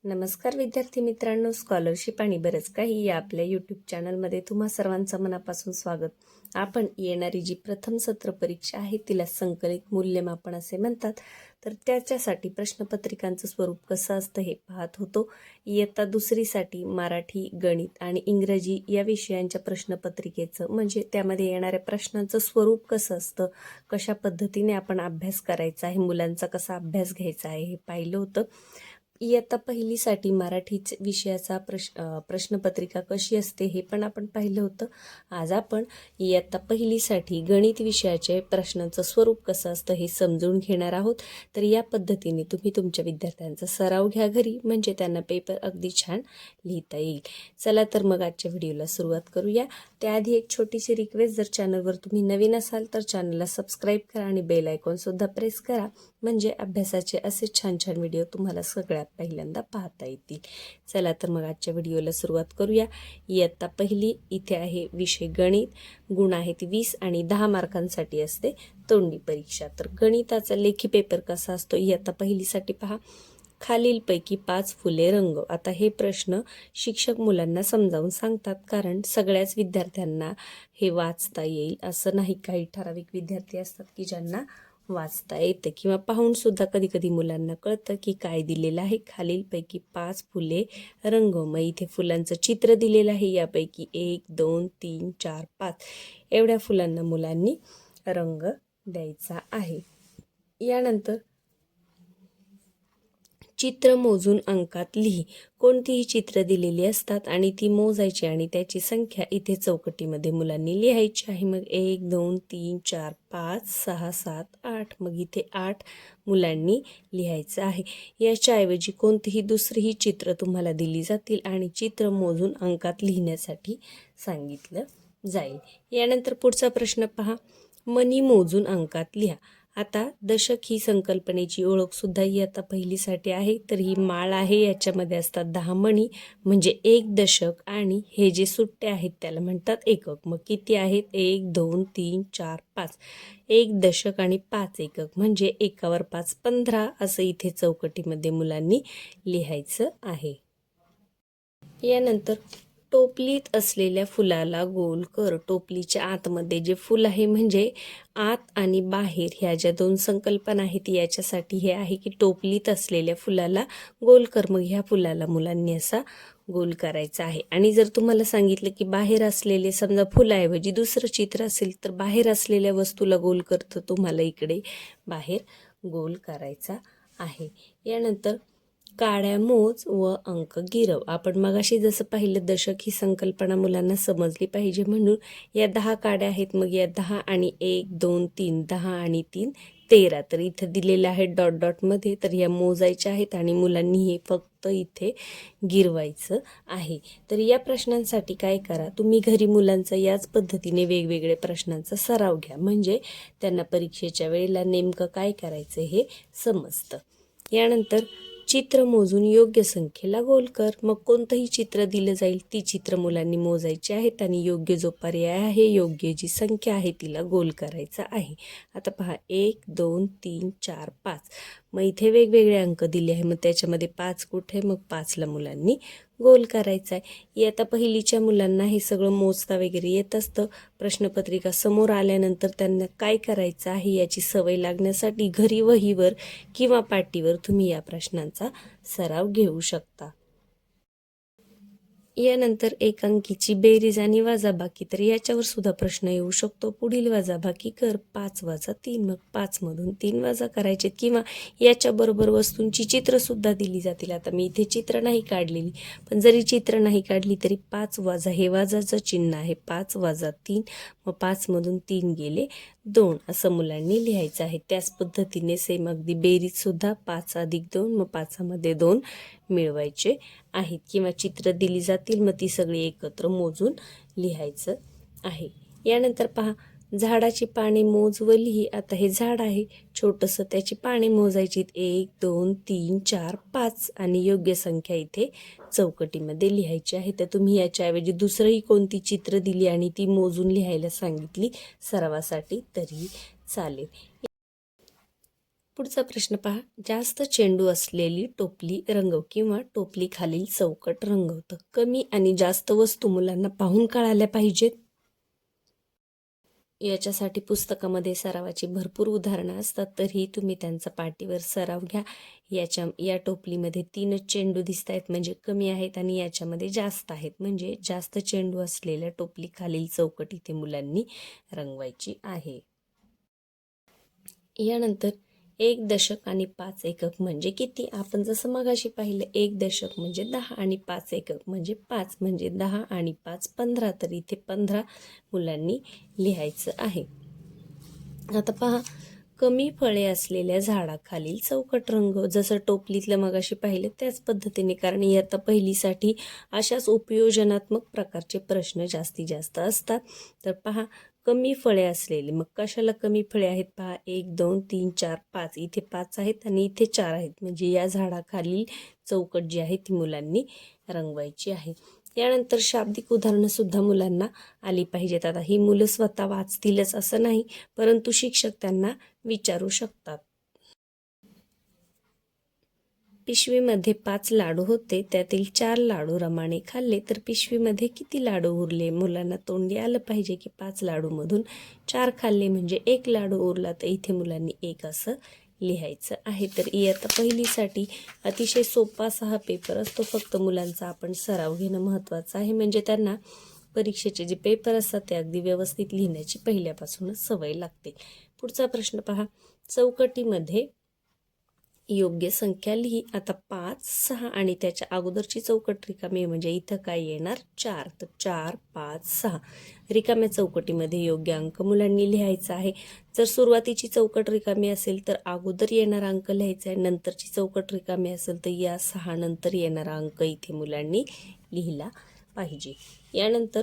नमस्कार विद्यार्थी मित्रांनो, स्कॉलरशिप आणि बरंच काही या आपल्या यूट्यूब चॅनलमध्ये तुम्हा सर्वांचं मनापासून स्वागत. आपण येणारी जी प्रथम सत्र परीक्षा आहे तिला संकलित मूल्यमापन असे म्हणतात. तर त्याच्यासाठी प्रश्नपत्रिकांचं स्वरूप कसं असतं हे पाहत होतो. इयत्ता दुसरीसाठी मराठी, गणित आणि इंग्रजी या विषयांच्या प्रश्नपत्रिकेचं म्हणजे त्यामध्ये येणाऱ्या प्रश्नांचं स्वरूप कसं असतं, कशा पद्धतीने आपण अभ्यास करायचा आहे, मुलांचा कसा अभ्यास घ्यायचा आहे हे पाहिलं होतं. इयत्ता पहिलीसाठी मराठी विषयाचा प्रश्नपत्रिका कशी असते हे पण आपण पाहिलं होतं. आज आपण इयत्ता पहिलीसाठी गणित विषयाचे प्रश्नांचं स्वरूप कसं असतं हे समजून घेणार आहोत. तर या पद्धतीने तुम्ही तुमच्या विद्यार्थ्यांचा सराव घ्या घरी, म्हणजे त्यांना पेपर अगदी छान लिहिता येईल. चला तर मग आजच्या व्हिडिओला सुरुवात करूया. त्याआधी एक छोटीशी रिक्वेस्ट, जर चॅनलवर तुम्ही नवीन असाल तर चॅनलला सबस्क्राईब करा आणि बेल आयकॉनसुद्धा प्रेस करा, म्हणजे अभ्यासाचे असे छान छान व्हिडिओ तुम्हाला सगळ्यात पहिल्यांदा पाहता येतील. चला तर मग आजच्या व्हिडिओला सुरुवात करूया. इयत्ता पहिली, इथे आहे विषय गणित. गुण आहेत 20 आणि 10 मार्कांसाठी असते तोंडी परीक्षा. तर गणिताचा लेखी पेपर कसा असतो इयत्ता पहिलीसाठी पहा. खालीलपैकी 5 फुले रंग. आता हे प्रश्न शिक्षक मुलांना समजावून सांगतात, कारण सगळ्याच विद्यार्थ्यांना हे वाचता येईल असं नाही. काही ठराविक विद्यार्थी असतात की ज्यांना वाचता येतं किंवा पाहून सुद्धा कधी कधी मुलांना कळतं की काय दिलेलं आहे. खालीलपैकी 5 फुले रंग. मग इथे फुलांचं चित्र दिलेलं आहे. यापैकी 1, 2, 3, 4, 5 एवढ्या फुलांना मुलांनी रंग द्यायचा आहे. यानंतर चित्र मोजून अंकात लिही. कोणतीही चित्र दिलेली असतात आणि ती मोजायची आणि त्याची संख्या इथे चौकटीमध्ये मुलांनी लिहायची आहे. मग 1, 2, 3, 4, 5, 6, 7, 8. मग इथे 8 मुलांनी लिहायचं आहे. याच्याऐवजी कोणतीही दुसरीही चित्र तुम्हाला दिली जातील आणि चित्र मोजून अंकात लिहिण्यासाठी सांगितलं जाईल. यानंतर पुढचा प्रश्न पहा. मणी मोजून अंकात लिहा. आता दशक ही संकल्पनेची ओळख सुद्धा इयत्ता पहिलीसाठी आहे. तर ही माळ आहे, याच्यामध्ये असतात 10 मणी, म्हणजे 1 दशक, आणि हे जे सुट्टे आहेत त्याला म्हणतात एकक. मग किती आहेत? 1, 2, 3, 4, 5. 1 दशक आणि 5 एकक, म्हणजे 1वर 5 15 असं इथे चौकटीमध्ये मुलांनी लिहायचं आहे. यानंतर टोपलीत असलेल्या फुलाला गोल कर. टोपलीच्या आतमध्ये जे फुल आहे, म्हणजे आत आणि बाहेर ह्या ज्या दोन संकल्पना आहेत याच्यासाठी हे आहे की टोपलीत असलेल्या फुलाला गोल कर. मग ह्या फुलाला मुलांनी असा गोल करायचा आहे. आणि जर तुम्हाला सांगितलं की बाहेर असलेले समजा फुलाऐवजी दुसरं चित्र असेल तर बाहेर असलेल्या वस्तूला गोल कर, तर तुम्हाला इकडे बाहेर गोल करायचा आहे. यानंतर काड्या मोज व अंक गिरव. आपण मगाशी जसं पाहिलं, दशक ही संकल्पना मुलांना समजली पाहिजे म्हणून या 10 काड्या आहेत. मग या 10 आणि 1, 2, 3, 10 आणि 3, 13. तर इथं दिलेलं आहे डॉट डॉटमध्ये, तर या मोजायच्या आहेत आणि मुलांनी हे फक्त इथे गिरवायचं आहे. तर या प्रश्नांसाठी काय करा, तुम्ही घरी मुलांचा याच पद्धतीने वेगवेगळ्या प्रश्नांचा सराव घ्या, म्हणजे त्यांना परीक्षेच्या वेळेला नेमकं काय करायचं हे समजतं. यानंतर चित्र मोजून योग्य संख्येला गोल कर. मग कोणतंही चित्र दिलं जाईल, ती चित्र मुलांनी मोजायची आहेत आणि योग्य जो पर्याय आहे, योग्य जी संख्या आहे तिला गोल करायचा आहे. आता पहा, 1, 2, 3, 4, 5. मग इथे वेगवेगळे अंक दिले आहे, मग त्याच्यामध्ये 5 कुठे? मग 5ला मुलांनी गोल करायचा आहे. आता पहिलीच्या मुलांना हे सगळं मोजता वगैरे येत असतं. प्रश्नपत्रिका समोर आल्यानंतर त्यांना काय करायचं आहे याची सवय लागण्यासाठी घरी वहीवर किंवा पाटीवर तुम्ही या प्रश्नांचा सराव घेऊ शकता. यानंतर एक अंकीची बेरीज आणि वजाबाकी. तर याच्यावर सुद्धा प्रश्न येऊ शकतो. पुढील वजाबाकी कर. 5 वजा 3. मग 5 मधून 3 वजा करायचे, किंवा याच्याबरोबर वस्तूंची चित्र सुद्धा दिली जातील. आता मी इथे चित्र नाही काढलेली, पण जरी चित्र नाही काढली तरी 5 वजा हे वजाचं चिन्ह आहे. 5 वजा 3, मग 5 मधून 3 गेले 2 असं मुलांनी लिहायचं आहे. त्याच पद्धतीने सेम अगदी बेरीज सुद्धा 5 अधिक 2, मग 5 मध्ये 2 मिळवायचे आहेत, किंवा चित्र दिली जातील मग ती सगळी एकत्र मोजून लिहायचं आहे. यानंतर पहा, झाडाची पाने मोज व लिही. आता हे झाड आहे छोटंसं, त्याची पाने मोजायची 1, 2, 3, 4, 5 आणि योग्य संख्या इथे चौकटीमध्ये लिहायची आहे. तर तुम्ही याच्याऐवजी दुसरंही कोणती चित्र दिली आणि ती मोजून लिहायला सांगितली सरावासाठी तरी चालेल. पुढचा प्रश्न पहा. जास्त चेंडू असलेली टोपली रंगव किंवा टोपली खालील चौकट रंगवतं. कमी आणि जास्त वस्तू मुलांना पाहून कळाल्या पाहिजेत. याच्यासाठी पुस्तकामध्ये सरावाची भरपूर उदाहरणं असतात, तरीही तुम्ही त्यांचा पाटीवर सराव घ्या. या टोपलीमध्ये 3च चेंडू दिसत आहेत म्हणजे कमी आहेत आणि याच्यामध्ये जास्त आहेत म्हणजे जास्त चेंडू असलेल्या टोपली खालील चौकट इथे मुलांनी रंगवायची आहे. यानंतर 1 दशक आणि 5 एकक म्हणजे किती? आपण जसं मगाशी पाहिलं 1 दशक म्हणजे 10 आणि 5 एकक म्हणजे 5 म्हणजे 10 आणि 5 15, तर इथे 15 मुलांनी लिहायचं आहे. आता पहा, कमी फळे असलेल्या झाडाखालील चौकट रंगव. जसं टोपलीतलं मगाशी पाहिलं त्याच पद्धतीने, कारण इयत्ता पहिलीसाठी अशाच उपयोजनात्मक प्रकारचे प्रश्न जास्तीत जास्त असतात. तर पहा, कमी फळे असलेले, मग कशाला कमी फळे आहेत पहा, 1 2 3 4 5, इथे 5 आहेत आणि इथे 4 आहेत म्हणजे या झाडाखालील चौकट जी आहे ती मुलांनी रंगवायची आहे. यानंतर शाब्दिक उदाहरणं सुद्धा मुलांना आली पाहिजेत. आता ही मुलं स्वतः वाचतीलच असं नाही, परंतु शिक्षक त्यांना विचारू शकतात. पिशवीमध्ये 5 लाडू होते, त्यातील 4 लाडू रमाने खाल्ले तर पिशवीमध्ये किती लाडू उरले? मुलांना तोंडी आलं पाहिजे की 5 लाडूमधून 4 खाल्ले म्हणजे 1 लाडू उरला, तर इथे मुलांनी 1 असं लिहायचं आहे. तर इयत्ता पहिलीसाठी अतिशय सोपा असा हा पेपर असतो. फक्त मुलांचा आपण सराव घेणं महत्त्वाचं आहे, म्हणजे त्यांना परीक्षेचे जे पेपर असतात ते अगदी व्यवस्थित लिहिण्याची पहिल्यापासूनच सवय लागते. पुढचा प्रश्न पहा. चौकटीमध्ये योग्य संख्या लिही. आता 5 6 आणि त्याच्या अगोदरची चौकट रिकामी म्हणजे इथं काय येणार? 4. तर 4 5 6 रिकाम्या चौकटीमध्ये योग्य अंक मुलांनी लिहायचा आहे. जर सुरुवातीची चौकट रिकामी असेल तर अगोदर येणारा अंक लिहायचा आहे, नंतरची चौकट रिकामी असेल तर या 6 नंतर येणारा अंक इथे मुलांनी लिहिला पाहिजे. यानंतर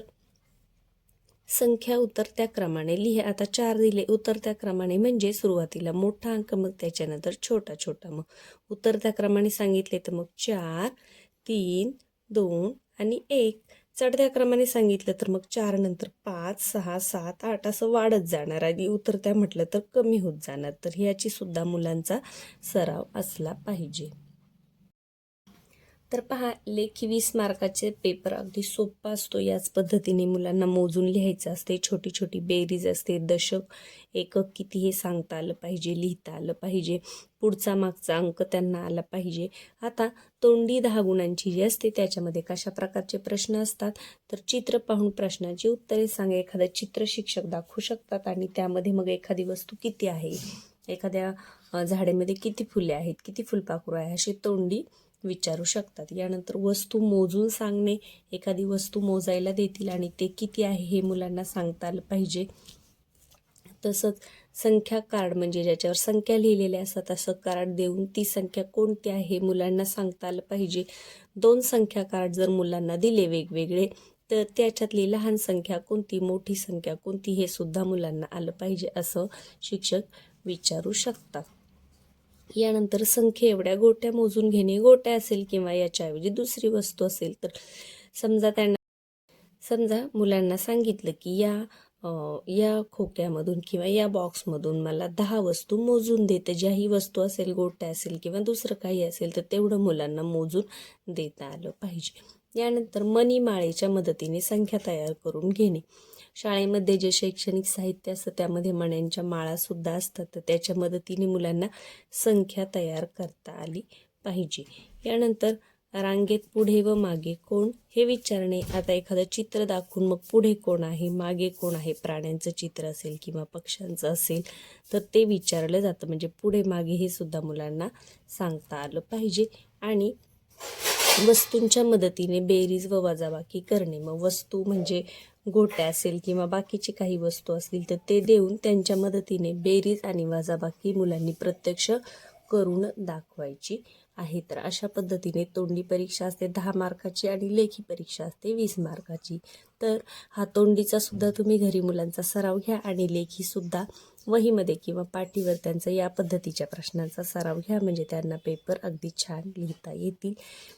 संख्या उतरत्या क्रमाने लिहा. आता 4 दिले उतरत्या क्रमाने म्हणजे सुरुवातीला मोठा अंक, मग त्याच्यानंतर छोटा छोटा, मग उतरत्या क्रमाने सांगितले तर मग 4 3 2 आणि 1. चढत्या क्रमाने सांगितलं तर मग 4 नंतर 5 6 7 8 असं वाढत जाणार आणि उतरत्या म्हटलं तर कमी होत जाणार. तर ह्याची सुद्धा मुलांचा सराव असला पाहिजे. तर पहा, लेखी 20 मार्काचे पेपर अगदी सोपा असतो. याच पद्धतीने मुलांना मोजून लिहायचं असते. छोटी छोटी बेरीज असते. दशक एकक किती हे सांगता आलं पाहिजे, लिहिता आलं पाहिजे. पुढचा मागचा अंक त्यांना आला पाहिजे. आता तोंडी 10 गुणांची जी असते त्याच्यामध्ये कशा प्रकारचे प्रश्न असतात, तर चित्र पाहून प्रश्नाची उत्तरे सांगा. एखादं चित्र शिक्षक दाखवू शकतात आणि त्यामध्ये मग एखादी वस्तू किती आहे, एखाद्या झाडेमध्ये किती फुले आहेत, किती फुलपाखरू आहे, अशी तोंडी विचारू शकतात. यानंतर वस्तू मोजून सांगणे. एखादी वस्तू मोजायला देतील आणि ते किती आहे हे मुलांना सांगता आलं पाहिजे. तसंच संख्या कार्ड म्हणजे ज्याच्यावर संख्या लिहिलेल्या असतात असं कार्ड देऊन ती संख्या कोणती आहे हे मुलांना सांगता आलं पाहिजे. 2 संख्या कार्ड जर मुलांना दिले वेगवेगळे तर त्याच्यातली लहान संख्या कोणती, मोठी संख्या कोणती हे सुद्धा मुलांना आलं पाहिजे असं शिक्षक विचारू शकतात. यानंतर संख्ये एवढ्या गोट्या मोजून घेणे. गोट्या असेल किंवा याच्याऐवजी दुसरी वस्तू असेल तर समजा मुलांना सांगितलं की या खोक्यामधून किंवा या बॉक्समधून मला 10 वस्तू मोजून देते. ज्याही वस्तू असेल, गोट्या असेल किंवा दुसरं काही असेल तर तेवढं मुलांना मोजून देता आलं पाहिजे. यानंतर मणीमाळेच्या मदतीने संख्या तयार करून घेणे. शाळेमध्ये जे शैक्षणिक साहित्य असतं त्यामध्ये मण्यांच्या माळासुद्धा असतात, तर त्याच्या मदतीने मुलांना संख्या तयार करता आली पाहिजे. यानंतर रांगेत पुढे व मागे कोण हे विचारणे. आता एखादं चित्र दाखवून मग पुढे कोण आहे, मागे कोण आहे, प्राण्यांचं चित्र असेल किंवा पक्ष्यांचं असेल तर ते विचारलं जातं. म्हणजे पुढे मागे हे सुद्धा मुलांना सांगता आलं पाहिजे. आणि वस्तूंच्या मदतीने बेरीज व वजाबाकी करणे. मग वस्तू म्हणजे गोट्या असेल किंवा बाकीचे काही वस्तू असतील तर ते देऊन त्यांच्या मदतीने बेरीज आणि वजाबाकी मुलांनी प्रत्यक्ष करून दाखवायची आहे. तर अशा पद्धतीने तोंडी परीक्षा असते 10 मार्काची आणि लेखी परीक्षा असते 20 मार्काची. तर हा तोंडीचा सुद्धा तुम्ही घरी मुलांचा सराव घ्या आणि लेखीसुद्धा वहीमध्ये किंवा पाटीवर त्यांचा या पद्धतीच्या प्रश्नांचा सराव घ्या, म्हणजे त्यांना पेपर अगदी छान लिहिता येतील.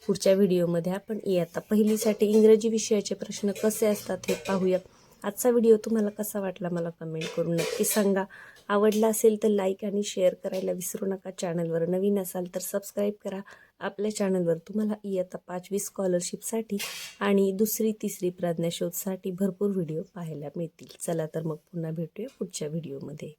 पुढच्या व्हिडिओमध्ये आपण इयत्ता पहिलीसाठी इंग्रजी विषयाचे प्रश्न कसे असतात हे पाहूया. आजचा व्हिडिओ तुम्हाला कसा वाटला मला कमेंट करून नक्की सांगा आवडला असेल तर लाईक आणि शेअर करायला विसरू नका. चॅनलवर नवीन असाल तर सबस्क्राईब करा. आपल्या चॅनलवर तुम्हाला इयत्ता 5वी स्कॉलरशिपसाठी आणि 2री 3री प्रज्ञाशोधसाठी भरपूर व्हिडिओ पाहायला मिळतील. चला तर मग पुन्हा भेटूया पुढच्या व्हिडिओमध्ये.